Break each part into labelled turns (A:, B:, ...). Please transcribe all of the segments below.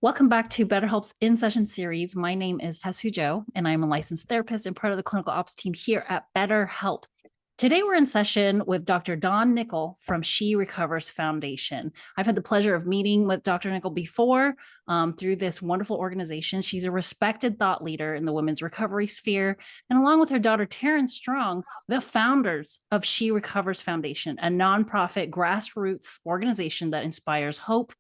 A: Welcome back to BetterHelp's In Session series. My name is Haesue Jo, and I'm a licensed therapist and part of the clinical ops team here at BetterHelp. Today, we're in session with Dr. Dawn Nickel from She Recovers Foundation. I've had the pleasure of meeting with Dr. Nickel before through this wonderful organization. She's a respected thought leader in the women's recovery sphere. And along with her daughter, Taryn Strong, the founders of She Recovers Foundation, a nonprofit grassroots organization that inspires hope,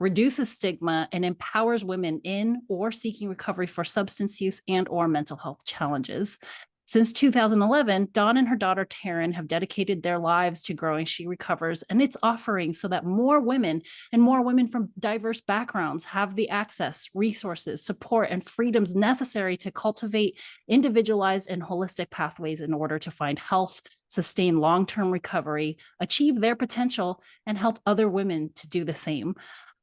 A: reduces stigma, and empowers women in or seeking recovery for substance use and or mental health challenges. Since 2011, Dawn and her daughter Taryn have dedicated their lives to growing She Recovers and its offerings so that more women and more women from diverse backgrounds have the access, resources, support, and freedoms necessary to cultivate individualized and holistic pathways in order to find health, sustain long-term recovery, achieve their potential, and help other women to do the same.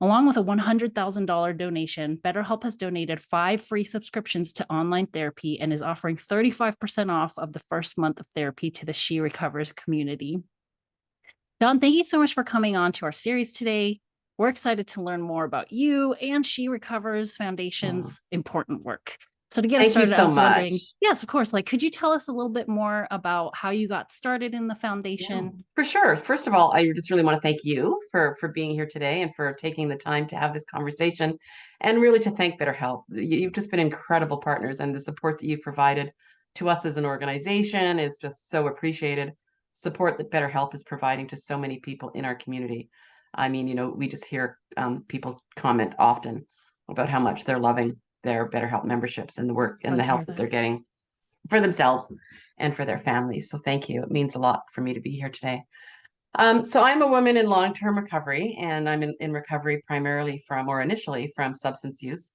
A: Along with a $100,000 donation, BetterHelp has donated 5 free subscriptions to online therapy and is offering 35% off of the first month of therapy to the She Recovers community. Dawn, thank you so much for coming on to our series today. We're excited to learn more about you and She Recovers Foundation's important work. So to get us
B: Thank you
A: started, I
B: so
A: was wondering,
B: much.
A: yes, of course, could you tell us a little bit more about how you got started in the
B: Yeah,
A: foundation?
B: for sure. First of all, I just really want to thank you for being here today and for taking the time to have this conversation, and really to thank BetterHelp. You've just been incredible partners, and the support that you've provided to us as an organization is just so appreciated. Support that BetterHelp is providing to so many people in our community. I mean, we just hear people comment often about how much they're loving their BetterHelp memberships and the work and
A: Love
B: the
A: to hear
B: help that
A: that.
B: they're getting for themselves and for their families. So thank you. It means a lot for me to be here today. So I'm a woman in long-term recovery, and I'm in recovery primarily from, or initially from, substance use.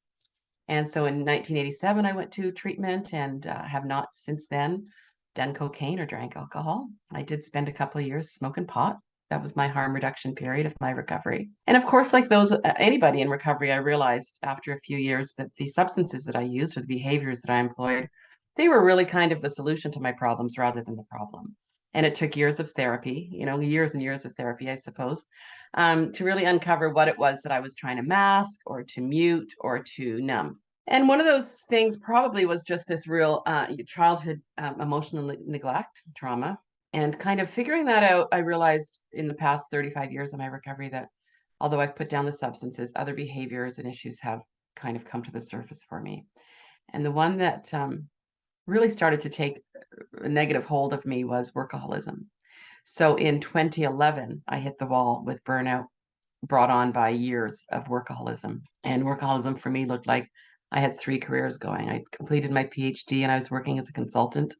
B: And so in 1987, I went to treatment and have not since then done cocaine or drank alcohol. I did spend a couple of years smoking pot. That was my harm reduction period of my recovery. And of course, like anybody in recovery, I realized after a few years that the substances that I used or the behaviors that I employed, they were really kind of the solution to my problems rather than the problem. And it took years of therapy, years and years of therapy, I suppose, to really uncover what it was that I was trying to mask or to mute or to numb. And one of those things probably was just this real childhood emotional neglect, trauma. And kind of figuring that out, I realized in the past 35 years of my recovery that although I've put down the substances, other behaviors and issues have kind of come to the surface for me. And the one that really started to take a negative hold of me was workaholism. So in 2011, I hit the wall with burnout brought on by years of workaholism. And workaholism for me looked like I had 3 careers going. I completed my PhD and I was working as a consultant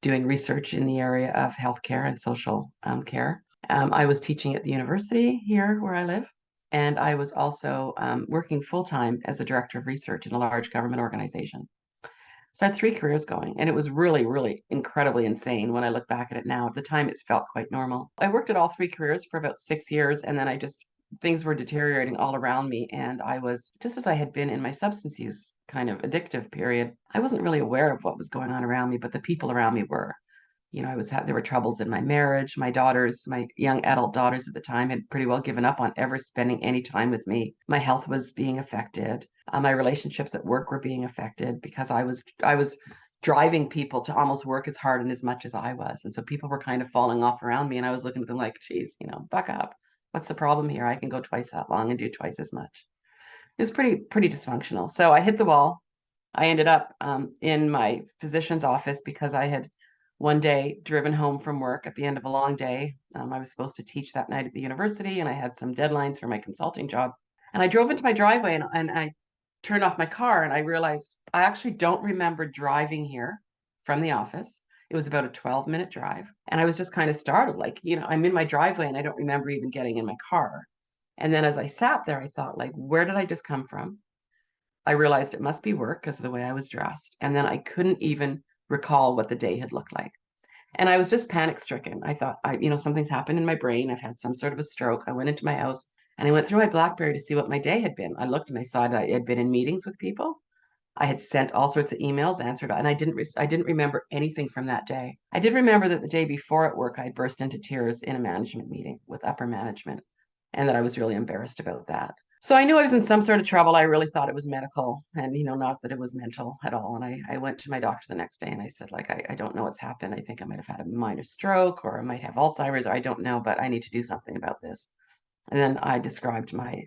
B: doing research in the area of healthcare and social care. I was teaching at the university here where I live. And I was also working full time as a director of research in a large government organization. So I had 3 careers going, and it was really, really incredibly insane when I look back at it now. At the time, it felt quite normal. I worked at all 3 careers for about 6 years, and then things were deteriorating all around me. And I was, just as I had been in my substance use kind of addictive period, I wasn't really aware of what was going on around me, but the people around me were. There were troubles in my marriage. My young adult daughters at the time had pretty well given up on ever spending any time with me. My health was being affected. My relationships at work were being affected because I was driving people to almost work as hard and as much as I was. And so people were kind of falling off around me, and I was looking at them like, geez, buck up. What's the problem here? I can go twice that long and do twice as much. It was pretty dysfunctional. So I hit the wall. I ended up in my physician's office because I had one day driven home from work at the end of a long day. I was supposed to teach that night at the university, and I had some deadlines for my consulting job. And I drove into my driveway and I turned off my car, and I realized I actually don't remember driving here from the office. It was about a 12-minute drive. And I was just kind of startled, like, I'm in my driveway and I don't remember even getting in my car. And then as I sat there, I thought, like, where did I just come from? I realized it must be work because of the way I was dressed. And then I couldn't even recall what the day had looked like. And I was just panic stricken. I thought, something's happened in my brain. I've had some sort of a stroke. I went into my house and I went through my BlackBerry to see what my day had been. I looked and I saw that I had been in meetings with people. I had sent all sorts of emails, answered, and I didn't remember anything from that day. I did remember that the day before at work, I burst into tears in a management meeting with upper management, and that I was really embarrassed about that. So I knew I was in some sort of trouble. I really thought it was medical and, not that it was mental at all. And I went to my doctor the next day and I said, like, I don't know what's happened. I think I might have had a minor stroke or I might have Alzheimer's or I don't know, but I need to do something about this. And then I described my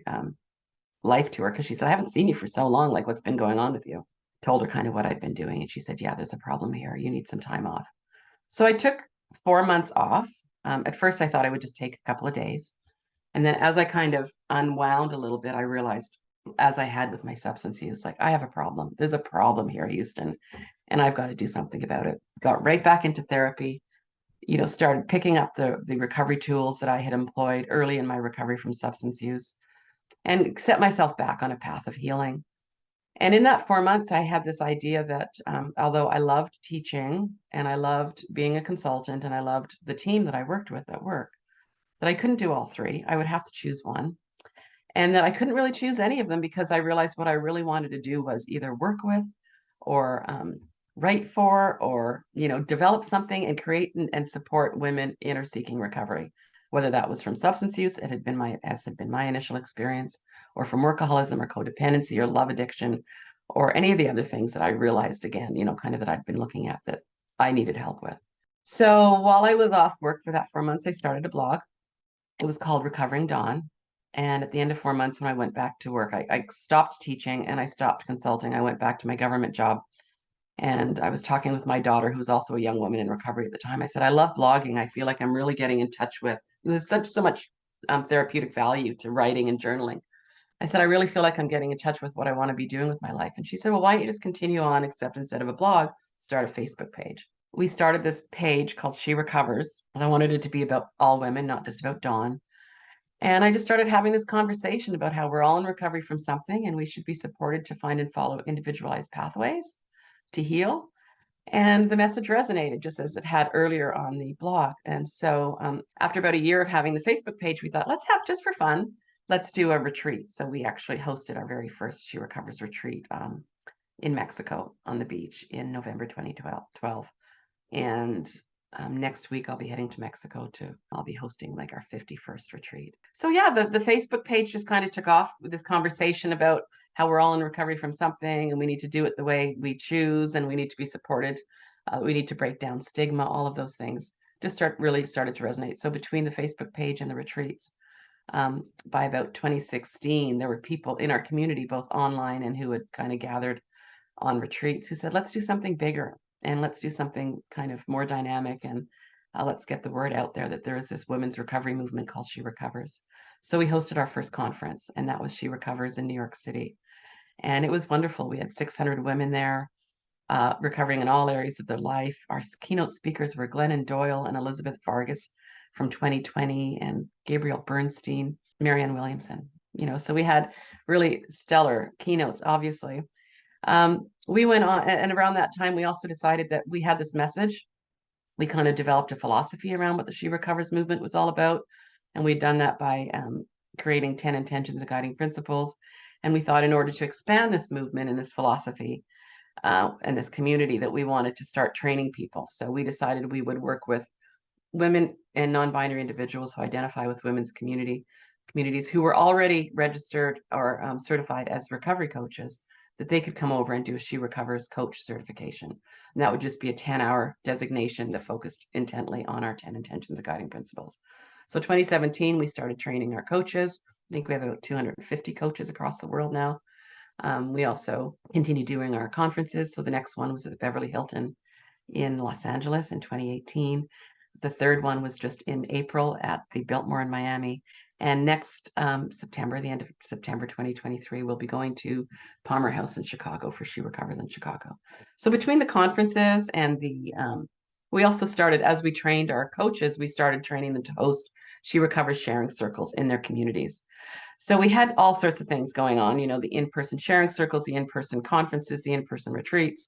B: life to her because she said, I haven't seen you for so long. Like, what's been going on with you? Told her kind of what I'd been doing. And she said, yeah, there's a problem here. You need some time off. So I took 4 months off. At first, I thought I would just take a couple of days. And then as I kind of unwound a little bit, I realized, as I had with my substance use, like, I have a problem. There's a problem here, Houston, and I've got to do something about it. Got right back into therapy, started picking up the recovery tools that I had employed early in my recovery from substance use and set myself back on a path of healing. And in that 4 months, I had this idea that although I loved teaching and I loved being a consultant and I loved the team that I worked with at work, that I couldn't do all three. I would have to choose one. And that I couldn't really choose any of them because I realized what I really wanted to do was either work with or write for or, develop something and create and support women in or seeking recovery. Whether that was from substance use, as had been my initial experience, or from workaholism or codependency or love addiction, or any of the other things that I realized again, kind of that I'd been looking at that I needed help with. So while I was off work for that 4 months, I started a blog. It was called Recovering Dawn. And at the end of 4 months, when I went back to work, I stopped teaching and I stopped consulting. I went back to my government job. And I was talking with my daughter, who was also a young woman in recovery at the time. I said, I love blogging. I feel like I'm really getting in touch with, there's so much therapeutic value to writing and journaling. I said, I really feel like I'm getting in touch with what I want to be doing with my life. And she said, well, why don't you just continue on, except instead of a blog, start a Facebook page. We started this page called She Recovers. I wanted it to be about all women, not just about Dawn. And I just started having this conversation about how we're all in recovery from something and we should be supported to find and follow individualized pathways to heal. And the message resonated just as it had earlier on the blog. And so after about a year of having the Facebook page, we thought, let's have just for fun, let's do a retreat. So we actually hosted our very first She Recovers retreat in Mexico on the beach in November 2012. And next week, I'll be heading to Mexico I'll be hosting like our 51st retreat. So yeah, the Facebook page just kind of took off with this conversation about how we're all in recovery from something and we need to do it the way we choose and we need to be supported. We need to break down stigma, all of those things just really started to resonate. So between the Facebook page and the retreats, by about 2016, there were people in our community, both online and who had kind of gathered on retreats, who said, let's do something bigger and let's do something kind of more dynamic and let's get the word out there that there is this women's recovery movement called She Recovers. So we hosted our first conference, and that was She Recovers in New York City. And it was wonderful. We had 600 women there, recovering in all areas of their life. Our keynote speakers were Glennon Doyle and Elizabeth Vargas from 2020, and Gabrielle Bernstein, Marianne Williamson. So we had really stellar keynotes, obviously. We went on, and around that time, we also decided that we had this message. We kind of developed a philosophy around what the She Recovers movement was all about. And we'd done that by creating 10 intentions and guiding principles. And we thought in order to expand this movement and this philosophy and this community that we wanted to start training people. So we decided we would work with women and non-binary individuals who identify with women's communities who were already registered or certified as recovery coaches, that they could come over and do a She Recovers coach certification. And that would just be a 10-hour designation that focused intently on our 10 intentions and guiding principles. So 2017, we started training our coaches. I think we have about 250 coaches across the world now. We also continue doing our conferences. So the next one was at the Beverly Hilton in Los Angeles in 2018. The third one was just in April at the Biltmore in Miami. And next September, the end of September 2023, we'll be going to Palmer House in Chicago for She Recovers in Chicago. So between the conferences and we also started, as we trained our coaches, we started training them to host She Recovers sharing circles in their communities. So we had all sorts of things going on, the in-person sharing circles, the in-person conferences, the in-person retreats.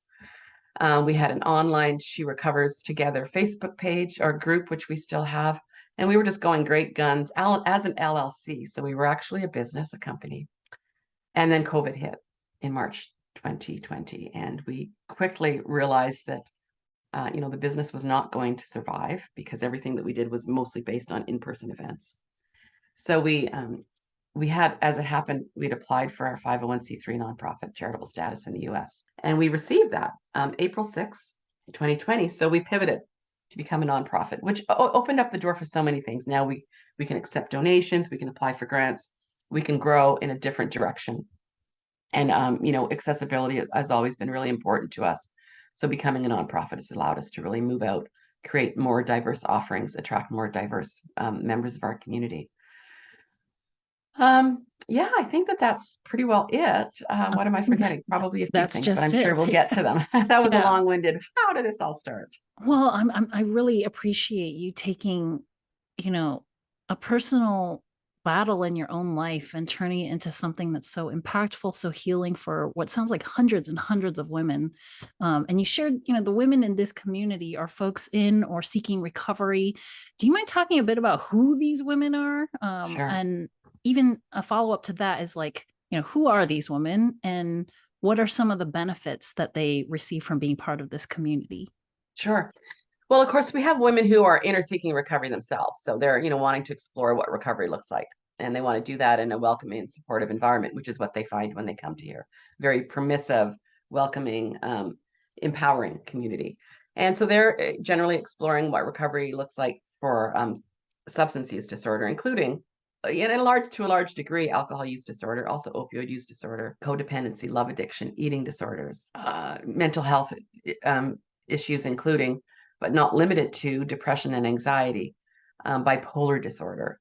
B: We had an online She Recovers Together Facebook page or group, which we still have. And we were just going great guns as an LLC. So we were actually a business, a company. And then COVID hit in March 2020. And we quickly realized that, the business was not going to survive because everything that we did was mostly based on in-person events. So we we had, as it happened, we'd applied for our 501(c)(3) nonprofit charitable status in the US. And we received that April 6th, 2020. So we pivoted to become a nonprofit, which opened up the door for so many things. Now we can accept donations, we can apply for grants, we can grow in a different direction. And accessibility has always been really important to us. So becoming a nonprofit has allowed us to really move out, create more diverse offerings, attract more diverse members of our community. Yeah, I think that's pretty well it. What am I forgetting? Probably a few
A: That's
B: things, but I'm
A: just
B: sure
A: it.
B: we'll get to them. That was a
A: Yeah.
B: long-winded, how did this all start?
A: Well, I really appreciate you taking, you know, a personal battle in your own life and turning it into something that's so impactful, so healing for what sounds like hundreds and hundreds of women. And you shared, the women in this community are folks in or seeking recovery. Do you mind talking a bit about who these women are?
B: Sure.
A: And even a follow up to that is like, who are these women and what are some of the benefits that they receive from being part of this community?
B: Sure. Well, of course, we have women who are inner seeking recovery themselves. So they're, wanting to explore what recovery looks like. And they want to do that in a welcoming and supportive environment, which is what they find when they come to here. Very permissive, welcoming, empowering community. And so they're generally exploring what recovery looks like for substance use disorder, including to a large degree, alcohol use disorder, also opioid use disorder, codependency, love addiction, eating disorders, mental health issues, including but not limited to depression and anxiety, bipolar disorder.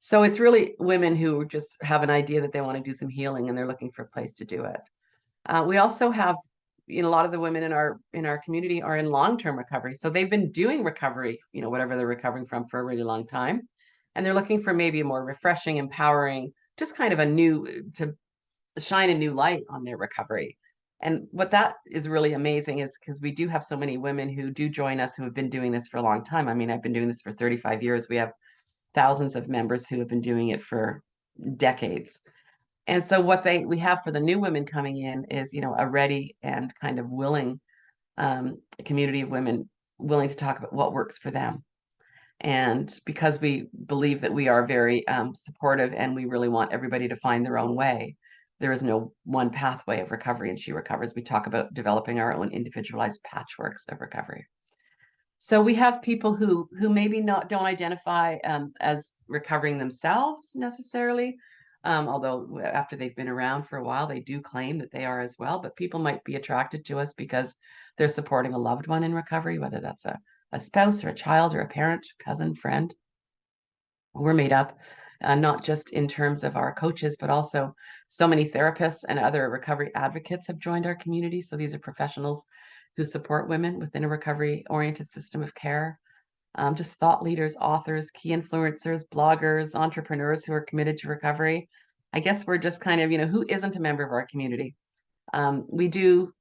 B: So it's really women who just have an idea that they want to do some healing and they're looking for a place to do it. We also have, a lot of the women in our community are in long-term recovery. So they've been doing recovery, whatever they're recovering from for a really long time. And they're looking for maybe a more refreshing, empowering, just kind of to shine a new light on their recovery. And what that is really amazing is because we do have so many women who do join us who have been doing this for a long time. I mean, I've been doing this for 35 years. We have thousands of members who have been doing it for decades. And so what we have for the new women coming in is, a ready and kind of willing community of women willing to talk about what works for them. And because we believe that we are very supportive and we really want everybody to find their own way, there is no one pathway of recovery and She Recovers. We talk about developing our own individualized patchworks of recovery. So we have people who maybe don't identify as recovering themselves necessarily, although after they've been around for a while, they do claim that they are as well. But people might be attracted to us because they're supporting a loved one in recovery, whether that's a spouse or a child or a parent, cousin, friend. We're made up not just in terms of our coaches, but also so many therapists and other recovery advocates have joined our community. So these are professionals who support women within a recovery-oriented system of care. Just thought leaders, authors, key influencers, bloggers, entrepreneurs who are committed to recovery. I guess we're just kind of, who isn't a member of our community? We do,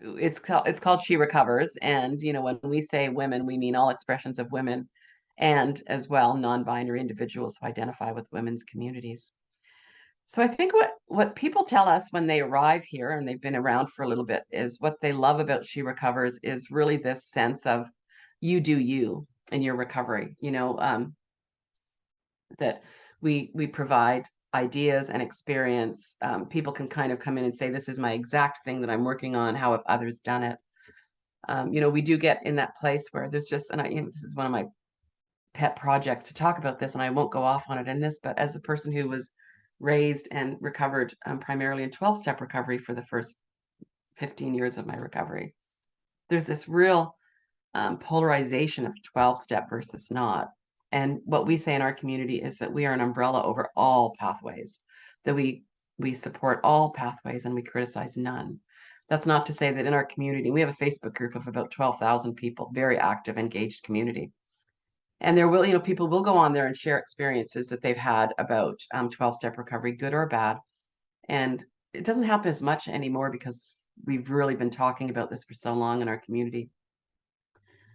B: it's called She Recovers. And, when we say women, we mean all expressions of women and as well non-binary individuals who identify with women's communities. So I think what people tell us when they arrive here and they've been around for a little bit is what they love about She Recovers is really this sense of you do you in your recovery, that we provide ideas and experience. People can kind of come in and say, this is my exact thing that I'm working on. How have others done it? We do get in that place where there's just, and this is one of my pet projects to talk about this, and I won't go off on it in this, but as a person who was raised and recovered primarily in 12-step recovery for the first 15 years of my recovery, there's this real polarization of 12-step versus not. And what we say in our community is that we are an umbrella over all pathways, that we support all pathways and we criticize none. That's not to say that in our community, we have a Facebook group of about 12,000 people, very active, engaged community. And people will go on there and share experiences that they've had about 12-step recovery, good or bad. And it doesn't happen as much anymore because we've really been talking about this for so long in our community.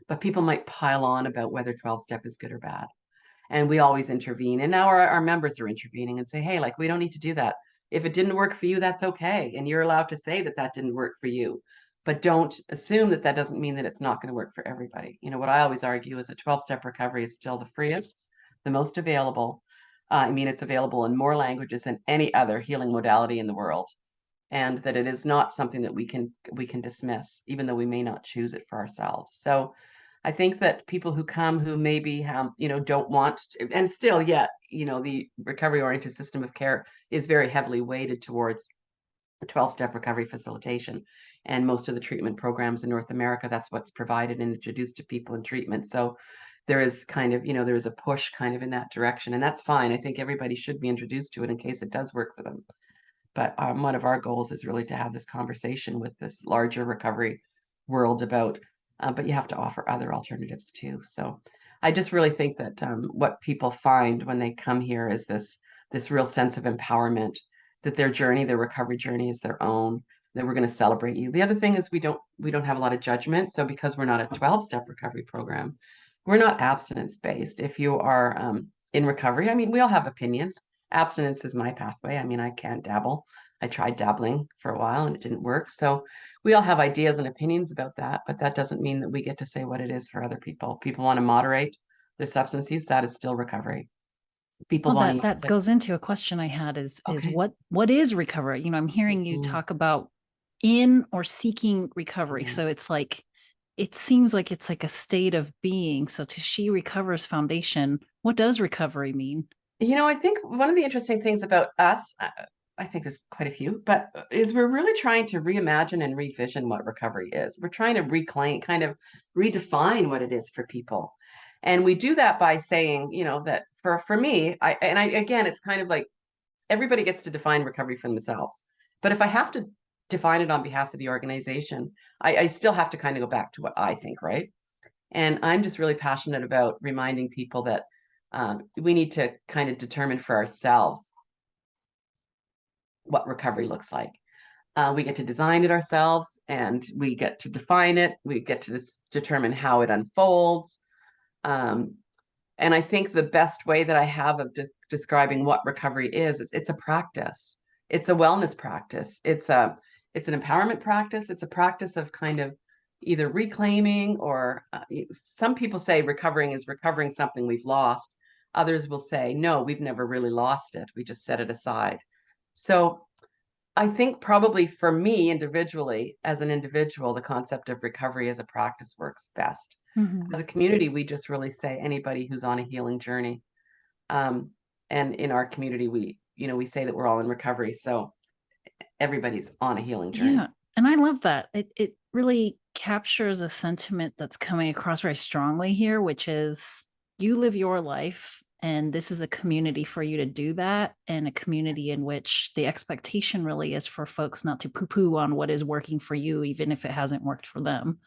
B: But people might pile on about whether 12-step is good or bad. And we always intervene. And now our members are intervening and say, hey, like, we don't need to do that. If it didn't work for you, that's okay. And you're allowed to say that that didn't work for you. But don't assume that that doesn't mean that it's not going to work for everybody. What I always argue is that 12-step recovery is still the freest, the most available, I mean, it's available in more languages than any other healing modality in the world, and that it is not something that we can dismiss, even though we may not choose it for ourselves. So I think that people who come who maybe don't want to, and still yet, the recovery oriented system of care is very heavily weighted towards 12-step recovery facilitation. And most of the treatment programs in North America, that's what's provided and introduced to people in treatment. So there is kind of, there is a push kind of in that direction. And that's fine. I think everybody should be introduced to it in case it does work for them. But one of our goals is really to have this conversation with this larger recovery world about, but you have to offer other alternatives too. So I just really think that what people find when they come here is this real sense of empowerment, that their journey, their recovery journey is their own, that we're going to celebrate you. The other thing is we don't have a lot of judgment. So because we're not a 12-step recovery program, we're not abstinence based. If you are in recovery, I mean, we all have opinions. Abstinence is my pathway. I mean, I can't dabble. I tried dabbling for a while and it didn't work. So we all have ideas and opinions about that, but that doesn't mean that we get to say what it is for other people. People want to moderate their substance use, that is still recovery. People
A: Well,
B: want to
A: that
B: use it.
A: goes into a question I had is
B: Okay.
A: what is recovery? I'm hearing you
B: Mhm.
A: talk about in or seeking recovery.
B: Yeah.
A: So it's like it seems like it's like a state of being. So to She Recovers Foundation, what does recovery mean?
B: I think one of the interesting things about us, I think there's quite a few, but is we're really trying to reimagine and revision what recovery is. We're trying to reclaim, kind of redefine what it is for people. And we do that by saying, that for me, again, it's kind of like everybody gets to define recovery for themselves. But if I have to define it on behalf of the organization, I still have to kind of go back to what I think, right? And I'm just really passionate about reminding people that we need to kind of determine for ourselves what recovery looks like. We get to design it ourselves and we get to define it. We get to determine how it unfolds. Um, and I think the best way that I have of describing what recovery is it's a practice. It's a wellness practice. It's an empowerment practice. It's a practice of kind of either reclaiming or some people say recovering is recovering something we've lost. Others will say, no, we've never really lost it. We just set it aside. So I think probably for me individually, as an individual, the concept of recovery as a practice works best.
A: Mhm.
B: As a community, we just really say anybody who's on a healing journey. Um, and in our community, we say that we're all in recovery. So everybody's on a healing
A: Yeah.
B: journey.
A: And I love that. It really captures a sentiment that's coming across very strongly here, which is you live your life and this is a community for you to do that, and a community in which the expectation really is for folks not to poo-poo on what is working for you, even if it hasn't worked for them.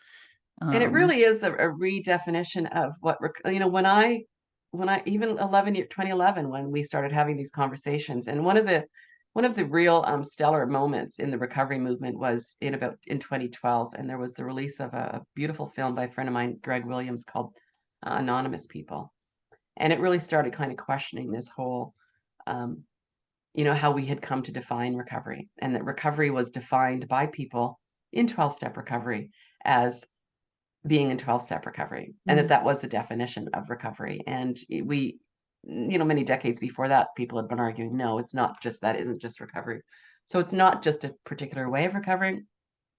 B: And it
A: Um,
B: really is a redefinition of what, when I even 2011, when we started having these conversations, and one of the real stellar moments in the recovery movement was in 2012, and there was the release of a beautiful film by a friend of mine, Greg Williams, called Anonymous People. And it really started kind of questioning this whole, um, how we had come to define recovery, and that recovery was defined by people in 12-step recovery as being in 12-step recovery, and that
A: mm,
B: that was the definition of recovery. And many decades before that, people had been arguing, no, it's not just that, isn't just recovery. So it's not just a particular way of recovering.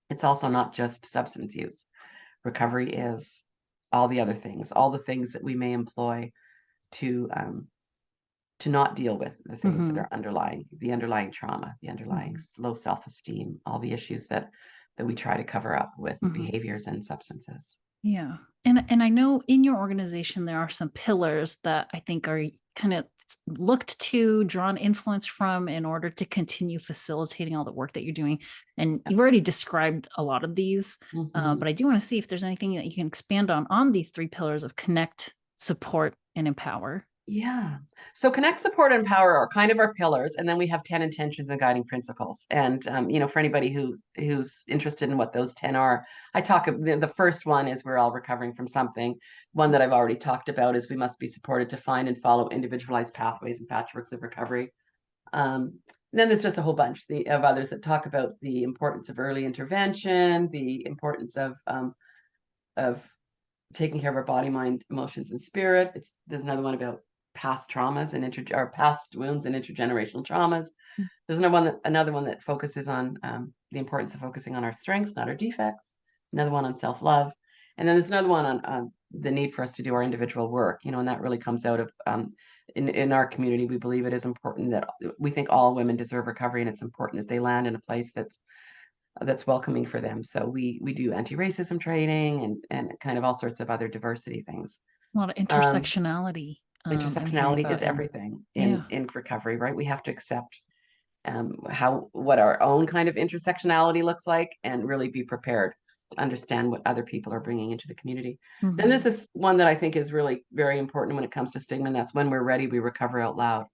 B: It's also not just substance use. Recovery is all the other things, all the things that we may employ to not deal with the things that
A: mhm,
B: are the underlying trauma, the underlying
A: mhm,
B: low self-esteem, all the issues that we try to cover up with
A: mhm.
B: behaviors and substances.
A: Yeah. And I know in your organization there are some pillars that I think are kind of looked to, drawn influence from in order to continue facilitating all the work that you're doing. And you've already described a lot of these,
B: Mhm.
A: but I do want to see if there's anything that you can expand on these three pillars of connect, support, and empower.
B: Yeah. So connect, support, and empower are kind of our pillars, and then we have 10 intentions and guiding principles. And for anybody who's interested in what those 10 are, the first one is we're all recovering from something. One that I've already talked about is we must be supported to find and follow individualized pathways and patchworks of recovery. Then there's just a whole bunch of others that talk about the importance of early intervention, the importance of taking care of our body, mind, emotions, and spirit. There's another one about past traumas and or past wounds and intergenerational traumas.
A: Mm.
B: There's another one that focuses on the importance of focusing on our strengths, not our defects. Another one on self-love, and then there's another one on the need for us to do our individual work. And that really comes out of in our community. We believe it is important that we think all women deserve recovery, and it's important that they land in a place that's welcoming for them. So we do anti-racism training and kind of all sorts of other diversity things.
A: A lot of
B: Um,
A: intersectionality. I'm hearing
B: Intersectionality is
A: about
B: everything
A: yeah.
B: in recovery, right? We have to accept what our own kind of intersectionality looks like, and really be prepared to understand what other people are bringing into the community. Then there's this one that I think is really very important when it comes to stigma, and that's when we're ready, we recover out loud,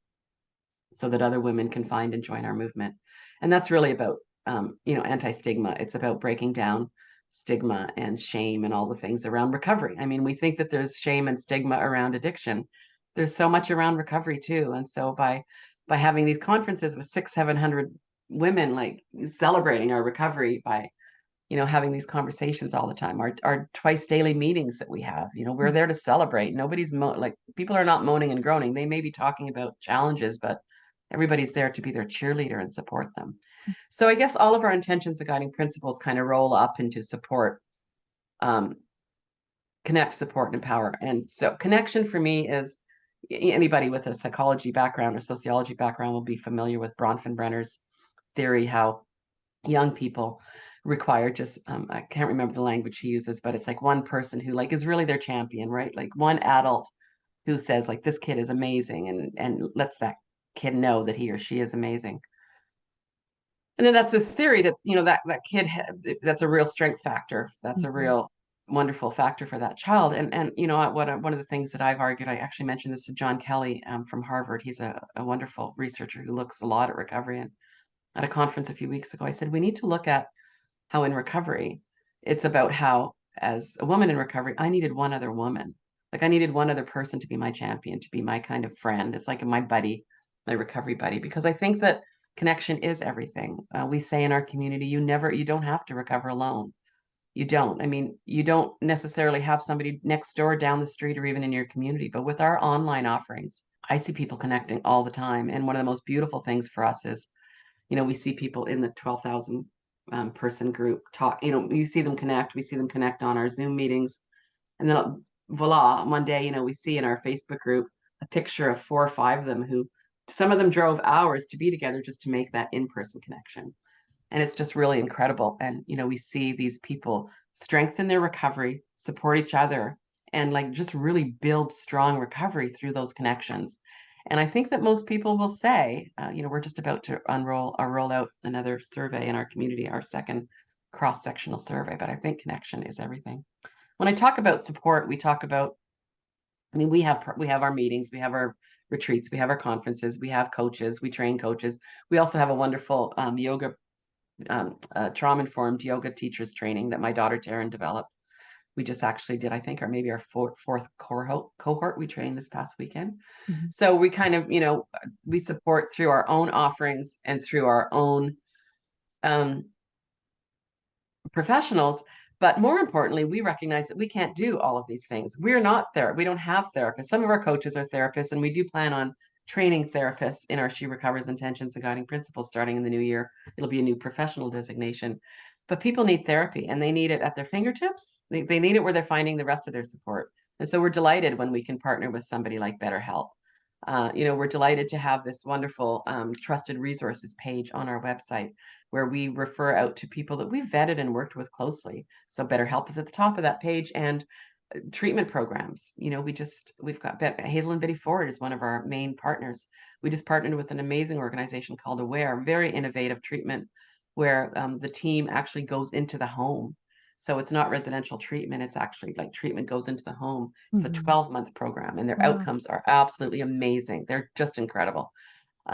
B: so that other women can find and join our movement. And that's really about anti-stigma. It's about breaking down stigma and shame and all the things around recovery. I mean, we think that there's shame and stigma around addiction. There's so much around recovery too. And so by having these conferences with 600-700 women, like celebrating our recovery, by having these conversations all the time, our twice daily meetings that we have, we're there to celebrate. Nobody's like, people are not moaning and groaning. They may be talking about challenges, but everybody's there to be their cheerleader and support them. So I guess all of our intentions, the guiding principles, kind of roll up into support, connect, support, and empower. And so connection for me is, anybody with a psychology background or sociology background will be familiar with Bronfenbrenner's theory, how young people require just I can't remember the language he uses, but it's like one person who like is really their champion, right? Like one adult who says like, this kid is amazing, and lets that kid know that he or she is amazing. And then that's this theory that that kid that's a real strength factor, that's a real wonderful factor for that child. And one of the things that I've argued, I actually mentioned this to John Kelly from Harvard. He's a wonderful researcher who looks a lot at recovery. And at a conference a few weeks ago, I said, we need to look at how in recovery, it's about how, as a woman in recovery, I needed one other woman. Like I needed one other person to be my champion, to be my kind of friend. It's like my buddy, my recovery buddy, because I think that connection is everything. We say in our community, you don't have to recover alone. You don't. I mean, you don't necessarily have somebody next door, down the street, or even in your community. But with our online offerings, I see people connecting all the time. And one of the most beautiful things for us is, we see people in the 12,000 person group talk, you see them connect, we see them connect on our Zoom meetings. And then voila, one day, we see in our Facebook group a picture of 4 or 5 of them, who some of them drove hours to be together just to make that in-person connection. And it's just really incredible. And, we see these people strengthen their recovery, support each other, and like just really build strong recovery through those connections. And I think that most people will say, we're just about to roll out another survey in our community, our second cross-sectional survey, but I think connection is everything. When I talk about support, we talk about, I mean, we have our meetings, we have our retreats, we have our conferences, we have coaches, we train coaches. We also have a wonderful yoga trauma-informed yoga teachers training that my daughter Taryn developed. We just actually did, I think, maybe our fourth cohort we trained this past weekend. So we kind of, we support through our own offerings and through our own professionals. But more importantly, we recognize that we can't do all of these things. We're not we don't have therapists. Some of our coaches are therapists, and we do plan on training therapists in our She Recovers intentions and guiding principles starting in the new year. It'll be a new professional designation. But people need therapy, and they need it at their fingertips. They need it where they're finding the rest of their support. And so we're delighted when we can partner with somebody like BetterHelp. We're delighted to have this wonderful trusted resources page on our website, where we refer out to people that we've vetted and worked with closely. So BetterHelp is at the top of that page, and treatment programs. We've got Hazel and Betty Ford is one of our main partners. We just partnered with an amazing organization called Aware, very innovative treatment, where the team actually goes into the home. So it's not residential treatment, it's actually like treatment goes into the home. It's a 12-month program, and their outcomes are absolutely amazing. They're just incredible.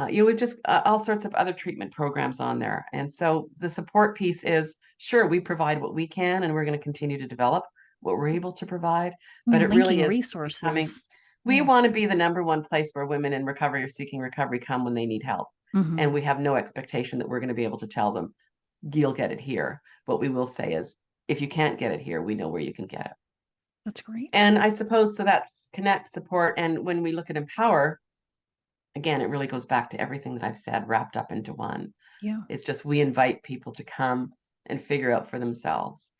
B: We've just all sorts of other treatment programs on there. And so the support piece is, sure, we provide what we can, and we're going to continue to develop what we're able to provide. But it really is becoming, we want to be the number one place where women in recovery or seeking recovery come when they need help. And we have no expectation that we're going to be able to tell them, you'll get it here. What we will say is, if you can't get it here, we know where you can get it.
A: That's great.
B: And I suppose so that's connect, support. And when we look at empower, again, it really goes back to everything that I've said wrapped up into one.
A: Yeah.
B: It's just we invite people to come and figure out for themselves.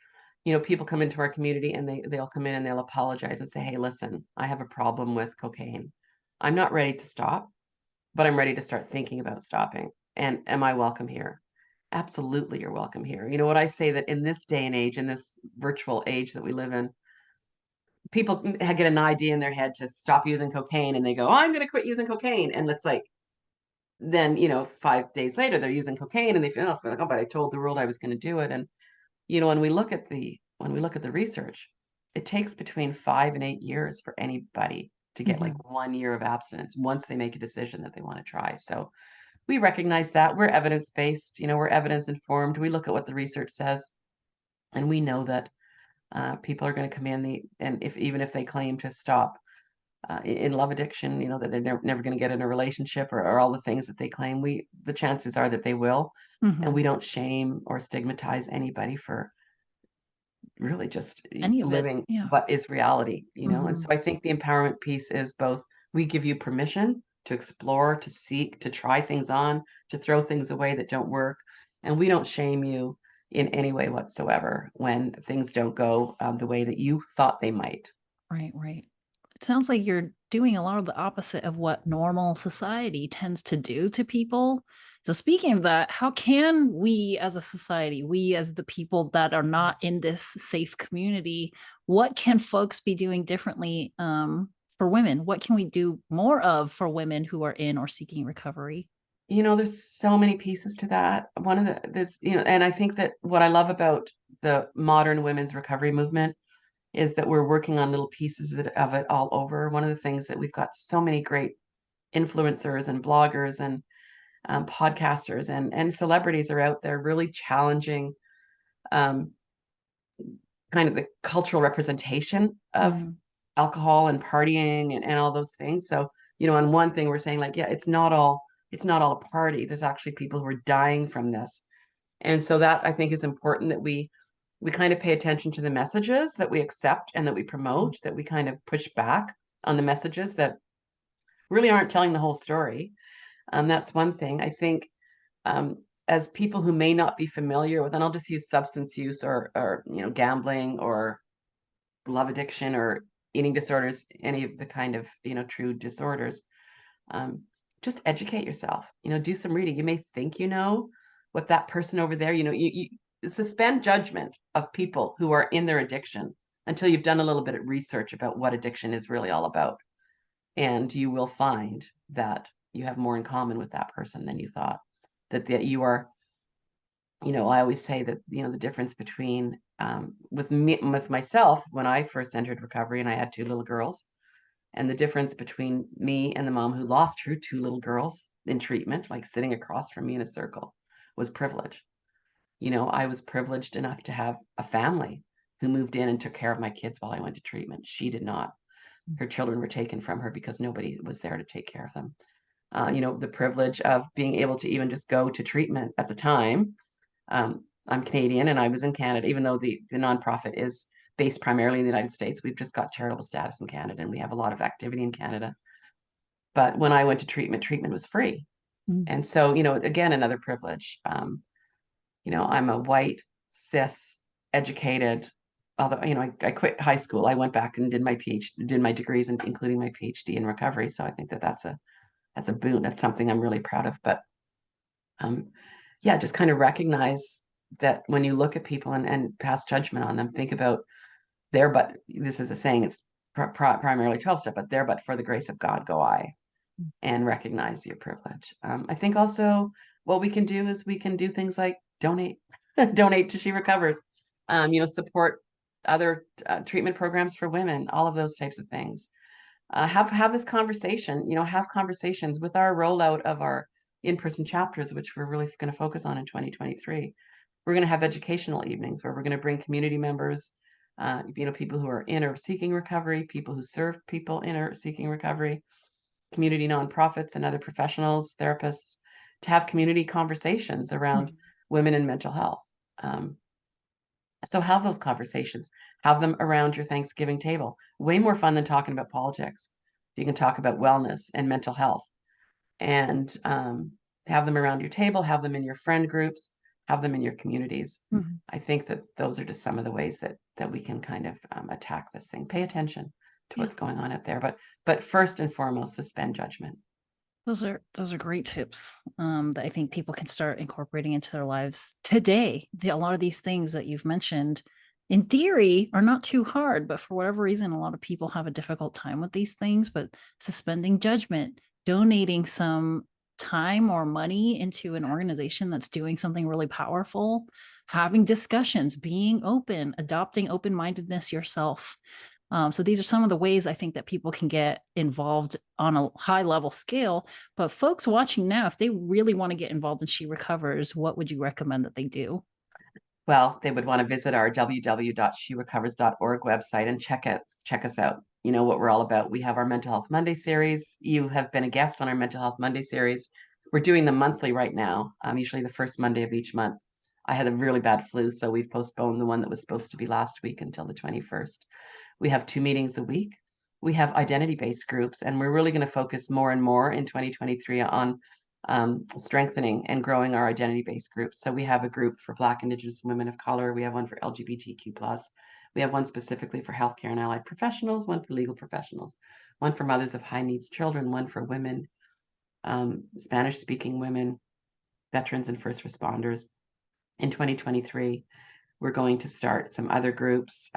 B: People come into our community and they'll come in and they'll apologize and say, "Hey, listen, I have a problem with cocaine. I'm not ready to stop, but I'm ready to start thinking about stopping. And am I welcome here?" Absolutely, you're welcome here. You know what I say, that in this day and age, in this virtual age that we live in, people get an idea in their head to stop using cocaine and they go, "Oh, I'm going to quit using cocaine." And it's like, then, 5 days later, they're using cocaine and they feel like, "Oh, but I told the world I was going to do it." And, when we look at the research, it takes between 5 and 8 years for anybody to get
A: Hmm.
B: like 1 year of abstinence once they make a decision that they want to try. So we recognize that we're evidence-based, we're evidence informed. We look at what the research says, and we know that people are going to come in and if even if they claim to stop in love addiction, that they're never going to get in a relationship, or all the things that they claim, the chances are that they will. And
A: Hmm.
B: we don't shame or stigmatize anybody for really just
A: Any of it.
B: living
A: Yeah.
B: what is reality. And
A: Hmm.
B: so I think the empowerment piece is both, we give you permission to explore, to seek, to try things on, to throw things away that don't work, and we don't shame you in any way whatsoever when things don't go the way that you thought they might.
A: Right, right. It sounds like you're doing a lot of the opposite of what normal society tends to do to people. So, speaking of that, how can we as a society, we as the people that are not in this safe community, what can folks be doing differently for women? What can we do more of for women who are in or seeking recovery?
B: There's so many pieces to that. One of there's, and I think that what I love about the modern women's recovery movement is that we're working on little pieces of it all over. One of the things that we've got so many great influencers and bloggers and podcasters and celebrities are out there really challenging um, kind of the cultural representation of
A: Mhm.
B: alcohol and partying and all those things. So, on one thing we're saying like, yeah, it's not all a party. There's actually people who are dying from this. And so that I think is important, that we kind of pay attention to the messages that we accept and that we
A: Mm.
B: promote, that we kind of push back on the messages that really aren't telling the whole story. That's one thing. I think as people who may not be familiar with, and I'll just use substance use or gambling or love addiction or eating disorders, any of the kind of true disorders, um, just educate yourself. Do some reading. You may think what that person over there. You suspend judgment of people who are in their addiction until you've done a little bit of research about what addiction is really all about, and you will find that you have more in common with that person than you thought. That you are, I always say that, the difference between with myself when I first entered recovery and I had two little girls, and the difference between me and the mom who lost her two little girls in treatment, like sitting across from me in a circle, was privilege. I was privileged enough to have a family who moved in and took care of my kids while I went to treatment. She did not. Her children were taken from her because nobody was there to take care of them. The privilege of being able to even just go to treatment at the time. I'm Canadian and I was in Canada, even though the nonprofit is based primarily in the United States. We've just got charitable status in Canada and we have a lot of activity in Canada. But when I went to treatment was free.
A: Mm.
B: And so, again, another privilege. I'm a white, cis, educated, although, I quit high school. I went back and did my PhD, did my degrees, including my PhD in recovery. So I think that that's a boon. That's something I'm really proud of. But um, yeah, just kind of recognize that when you look at people and pass judgment on them, think about there, but this is a saying, it's primarily 12 step, but there, but for the grace of God, go I, and recognize your privilege. I think also what we can do is we can do things like donate, donate to She Recovers, support other treatment programs for women, all of those types of things. Have this conversation, have conversations with our rollout of our in-person chapters, which we're really going to focus on in 2023. We're going to have educational evenings where we're going to bring community members, people who are in or seeking recovery, people who serve people in or seeking recovery, community nonprofits and other professionals, therapists, to have community conversations around
A: Mhm.
B: women and mental health. Um, So have those conversations, have them around your Thanksgiving table. Way more fun than talking about politics. You can talk about wellness and mental health, and have them around your table, have them in your friend groups, have them in your communities.
A: Mhm.
B: I think that those are just some of the ways that we can kind of attack this thing. Pay attention to
A: Yeah.
B: what's going on out there, but first and foremost, suspend judgment.
A: Those are great tips that I think people can start incorporating into their lives today. A lot of these things that you've mentioned, in theory, are not too hard, but for whatever reason, a lot of people have a difficult time with these things. But suspending judgment, donating some time or money into an organization that's doing something really powerful, having discussions, being open, adopting open mindedness yourself. So these are some of the ways I think that people can get involved on a high level scale. But folks watching now, if they really want to get involved in She Recovers, what would you recommend that they do?
B: Well, they would want to visit our www.sherecovers.org website and check us out. You know what we're all about. We have our Mental Health Monday series. You have been a guest on our Mental Health Monday series. We're doing them monthly right now, usually the first Monday of each month. I had a really bad flu, so we've postponed the one that was supposed to be last week until the 21st. We have 2 meetings a week. We have identity-based groups, and we're really going to focus more and more in 2023 on strengthening and growing our identity-based groups. So we have a group for Black, Indigenous, women of color. We have one for LGBTQ+. We have one specifically for healthcare and allied professionals, one for legal professionals, one for mothers of high needs children, one for women, Spanish-speaking women, veterans, and first responders. In 2023, we're going to start some other groups.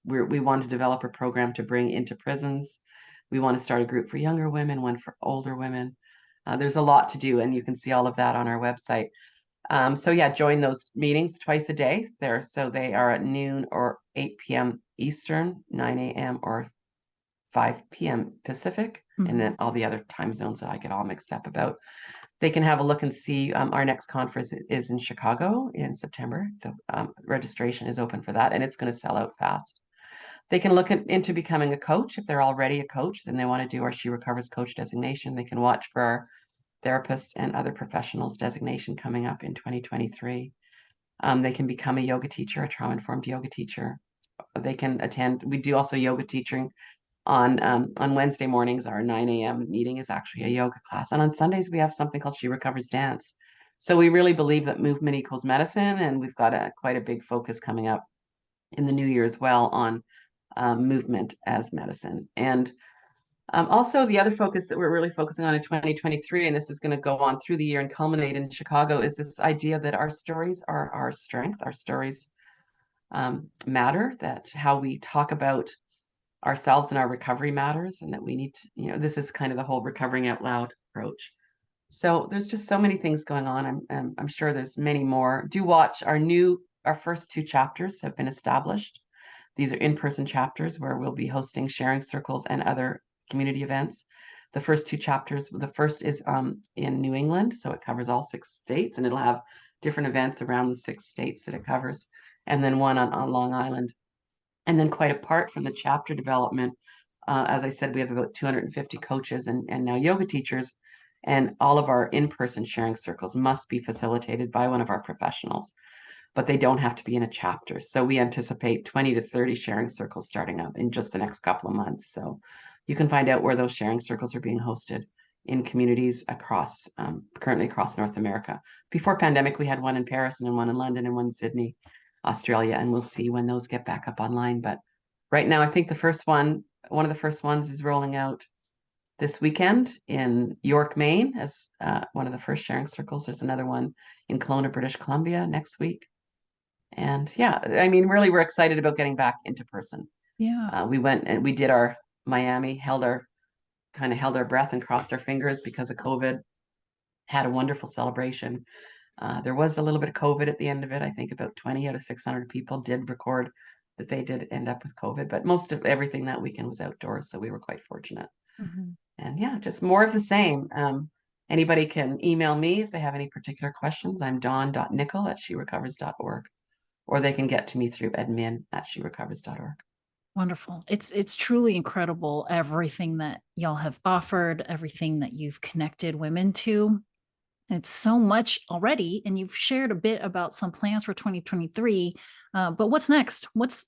B: We want to develop a program to bring into prisons. We want to start a group for younger women, one for older women. There's a lot to do, and you can see all of that on our website. So yeah, join those meetings twice a day. So they are at noon or 8 p.m. Eastern, 9 a.m. or 5 p.m. Pacific, and then all the other time zones that I get all mixed up about. They can have a look and see. Our next conference is in Chicago in September. So registration is open for that, and it's going to sell out fast. They can look into becoming a coach. If they're already a coach, then they want to do our She Recovers coach designation. They can watch for our therapists and other professionals designation coming up in 2023. They can become a yoga teacher, a trauma-informed yoga teacher. They can attend. We do also yoga teaching on Wednesday mornings. Our 9 a.m. meeting is actually a yoga class. And on Sundays, we have something called She Recovers Dance. So we really believe that movement equals medicine. And we've got quite a big focus coming up in the new year as well on movement as medicine. And also, the other focus that we're really focusing on in 2023, and this is going to go on through the year and culminate in Chicago, is this idea that our stories are our strength. Our stories matter, that how we talk about ourselves and our recovery matters, and that we need to, this is kind of the whole recovering out loud approach. So there's just so many things going on. I'm sure there's many more. Do watch our first 2 chapters have been established. These are in-person chapters where we'll be hosting sharing circles and other community events. The first 2 chapters, the first is in New England, so it covers all 6 states, and it'll have different events around the 6 states that it covers, and then one on Long Island. And then quite apart from the chapter development, as I said, we have about 250 coaches and now yoga teachers, and all of our in-person sharing circles must be facilitated by one of our professionals, but they don't have to be in a chapter. So we anticipate 20 to 30 sharing circles starting up in just the next couple of months. So you can find out where those sharing circles are being hosted in communities currently across North America. Before pandemic, we had one in Paris and then one in London and one in Sydney, Australia, and we'll see when those get back up online. But right now, I think one of the first ones is rolling out this weekend in York, Maine, as one of the first sharing circles. There's another one in Kelowna, British Columbia next week. And yeah, I mean, really, we're excited about getting back into person.
A: Yeah.
B: We went and we did our Miami, held our breath and crossed our fingers because of COVID. Had a wonderful celebration. There was a little bit of COVID at the end of it. I think about 20 out of 600 people did record that they did end up with COVID, but most of everything that weekend was outdoors, so we were quite fortunate.
A: Mhm.
B: And yeah, just more of the same. Anybody can email me if they have any particular questions. I'm dawn.nickel@sherecovers.org, or they can get to me through admin@sherecovers.org.
A: Wonderful. It's truly incredible everything that y'all have offered, everything that you've connected women to. And it's so much already, and you've shared a bit about some plans for 2023. But what's next? What's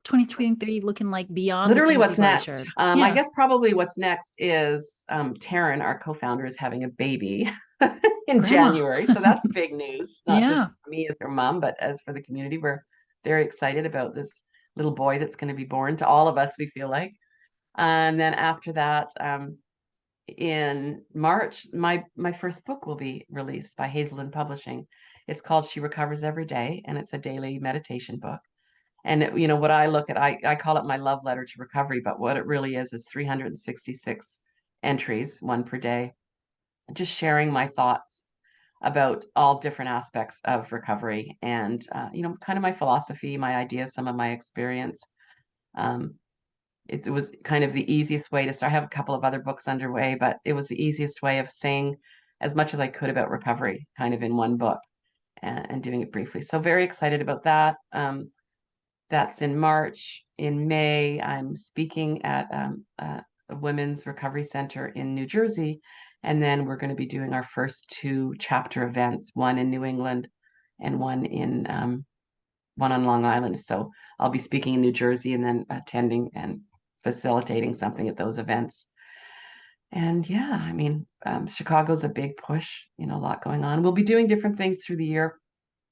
A: 2023 looking like beyond the
B: Literally,
A: things
B: what's
A: you've already
B: next?
A: shared?
B: I
A: Yeah,
B: guess probably what's next is Taryn, our co-founder, is having a baby in
A: grandma.
B: January. So that's big news, not just
A: Yeah.
B: for me as her mom, but as for the community. We're very excited about this little boy that's going to be born to all of us, we feel like. And then after that, in March, my first book will be released by Hazelin Publishing. It's called She Recovers Every Day, and it's a daily meditation book. And what I look at, I call it my love letter to recovery, but what it really is 366 entries, one per day, just sharing my thoughts about all different aspects of recovery and kind of my philosophy, my ideas, some of my experience. Um, it was kind of the easiest way to start. I have a couple of other books underway, but it was the easiest way of saying as much as I could about recovery, kind of in one book, and doing it briefly. So very excited about that. That's in March. In May, I'm speaking at a women's recovery center in New Jersey. And then we're going to be doing our first two chapter events, one in New England and one on Long Island. So I'll be speaking in New Jersey and then attending and facilitating something at those events. And yeah, I mean, Chicago's a big push, a lot going on. We'll be doing different things through the year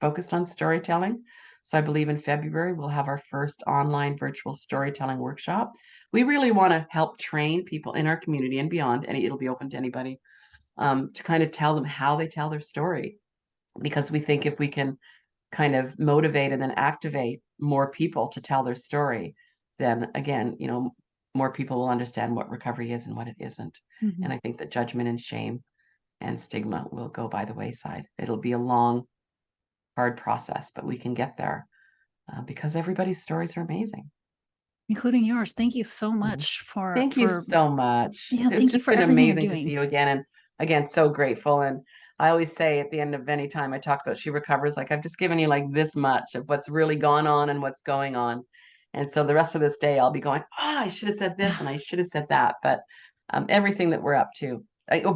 B: focused on storytelling. So I believe in February, we'll have our first online virtual storytelling workshop. We really want to help train people in our community and beyond, and it'll be open to anybody, to kind of tell them how they tell their story. Because we think if we can kind of motivate and then activate more people to tell their story, then again, more people will understand what recovery is and what it isn't.
A: Mhm.
B: And I think that judgment and shame and stigma will go by the wayside. It'll be a long, hard process, but we can get there because everybody's stories are amazing.
A: Including yours. Thank you so
B: Mhm.
A: much
B: Thank you so much.
A: yeah,
B: It's
A: thank you
B: just
A: for
B: been
A: everything you're
B: amazing to see
A: doing.
B: you again. And again, so grateful. And I always say at the end of any time I talk about She Recovers, like I've just given you like this much of what's really gone on and what's going on. And so the rest of this day, I'll be going, I should have said this and I should have said that. But everything that we're up to,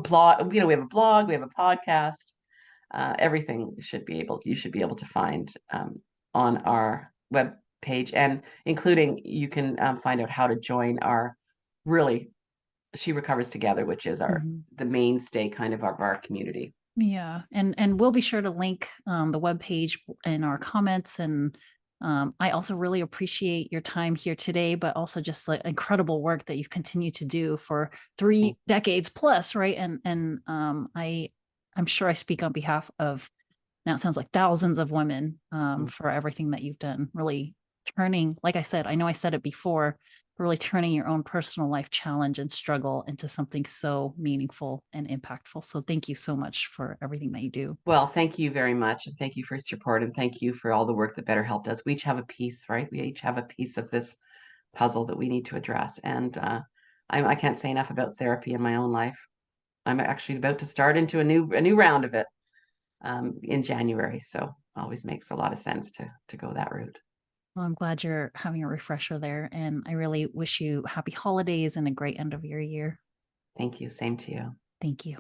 B: blog, we have a blog, we have a podcast, everything you should be able to find on our web page, and including you can find out how to join our really She Recovers Together, which is
A: Mhm.
B: the mainstay kind of our community.
A: Yeah, and we'll be sure to link the webpage in our comments. And I also really appreciate your time here today, but also just like incredible work that you've continued to do for
B: Thank
A: 3 decades plus, right? And I'm sure I speak on behalf of, now it sounds like, thousands of women,
B: you.
A: for everything that you've done. Really turning, like I said, I know I said it before, really turning your own personal life challenge and struggle into something so meaningful and impactful. So thank you so much for everything that you do.
B: Well, thank you very much. And thank you for your support. And thank you for all the work that BetterHelp does. We each have a piece, right? We each have a piece of this puzzle that we need to address. And I can't say enough about therapy in my own life. I'm actually about to start into a new round of it in January. So always makes a lot of sense to go that route.
A: Well, I'm glad you're having a refresher there. And I really wish you happy holidays and a great end of your year.
B: Thank you. Same to you.
A: Thank you.